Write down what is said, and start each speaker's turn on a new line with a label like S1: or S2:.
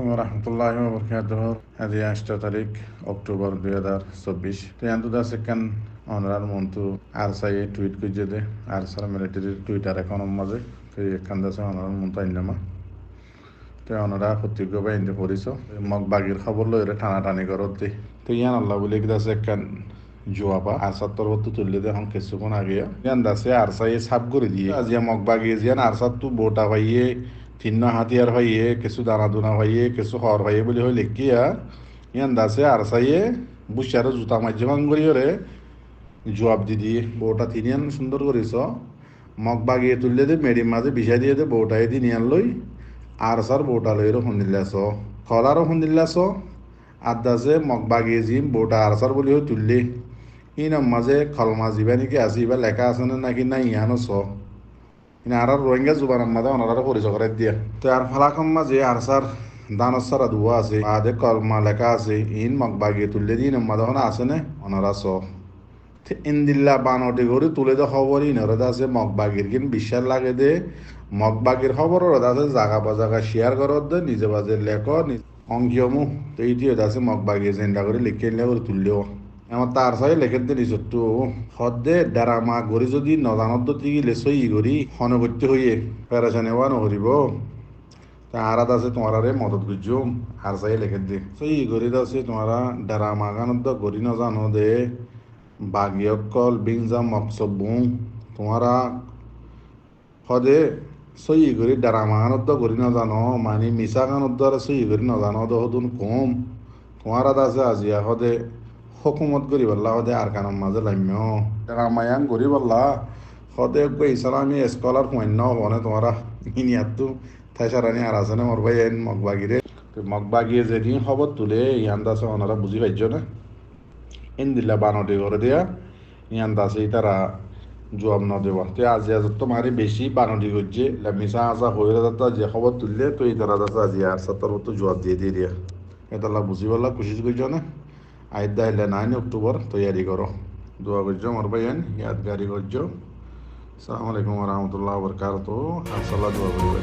S1: আলাইকুম রহমতুল্লাহি ওয়া বারাকাতুহু। আজি 8 তারিখ অক্টোবর 2024। তো ইয়ান্দুদা সেকান অনরার মন্তু আরসাই টুইট করছে দে আরসার মিলিটারির টুইটার এখন মাঝে তো এখান দাসে অনরার মন্তু আইনামা তো অনরা প্রতিজ্ঞ বাইন্দে পড়িছ মগ বাগির খবর লইরে টানাটানি করত দে তো ইয়ান আল্লাহ বলে কি দাসে একান জোয়াবা আরসার তরফ তুললে দে এখন কিছুক্ষণ আগে ইয়ান দাসে আরসাই সাব করে দিয়ে আজিয়া মগ বাগিয়ে জিয়ান আরসার তু বোটা ভাইয়ে তিন্ন হাতিয়ার ভাইয়ে কিছু দানা দুনা ভাইয়ে কিছু হর ভাইয়ে বলে হই লেখিয়া ইয়ান দাসে আরসাইয়ে বুসারে জুতা মাঝে ভাঙ্গরি রে জবাব দি দিয়ে বউটা তিনিয়ান সুন্দর করেছ মগ বাগিয়ে তুললে দে মেডির মাঝে বিষাই দিয়ে দে বউটাই দিন ইয়ান লই আর সার বউটা লইরো শুনিল্লাস খলারও শুনিল্লাস আর দাসে মগ বাগিয়ে জিম বউটা আর সার বলি হই তুললে ইনম মাঝে খলমা জিবা নাকি আসি বা লেখা আছে না নাকি না ইয়ানো স আর রোহিঙ্গা জুবান মাঝে ওনারা পরিচয় করে দিয়া তো আর ফালাকম মাঝে আর সার দানস সারা দুয়া আছে আদে কলমা লেখা আছে ইন মগ বাগিয়ে তুললে দিন মাঝে আছে না ওনারা স ইন্দিল্লা বানটি করে তুলে দে খবর ইনরে আছে মগবাগির কিন বিশ্বাস লাগে দে মগবাগির খবর ওরা আছে জাগা বা জাগা শেয়ার করত দে নিজে বাজে লেখ অঙ্কিয়মু তো এইটি আছে মগবাগি জেন্ডা করে লিখে নিলে করে তুললেও আমার তার সাই লেখে দে নিজত্ব সদ্দে ডেরামা গড়ি যদি নজানত দিকে লেসই গড়ি হন করতে হইয়ে পেরেছানে ওয়া নহরিব তা আরাত আছে তোমার মদত গুজুম আর চাই লেখে দে সই গড়ি আছে তোমারা ডেরামা গানত গড়ি নজানো দে বাগিয়কল বিংজা মকসবুং তোমারা সদে সই করি ডারামাগানত করি নাজানো মানে মিছা গানত সই করি নাজানো হদুন কম তোমার আছে আজিয়া সদে হকুমত করি পাল্লা সদে আর কানের মাঝে লাম্য ডারামায়াং করি পাল্লা সদে ইসলামী স্কলার পণ্য হবনে তোমারা ইনিয়াতো থাই সারানি আর আছে না মোর ভাই এন মগবাগিরে মগবাগিয়ে যেদিন খবর তুলে ইয়ান দাসে ওনারা বুঝি পাইছ না ইন্দিল্লা বানটি করে দিয়া ইয়ান দাসে তারা জবাব ন দেওয়া তো আজি আজ তো মারি বেশি বানটি করছে মিশা আসা হয়ে যাতা যে খবর তুললে তো এই তারা দাসে আজি আর সাতর তো জবাব দিয়ে দিয়ে দিয়া এটা বুঝি পারলা কোশিশ করছ না আইদা হইলে 9 অক্টোবর তৈয়ারি করো দোয়া করছো মোর ভাই ইয়াদগারি করছো আসসালামু আলাইকুম রহমতুল্লাহ বরকাত আসসালাম দোয়া করি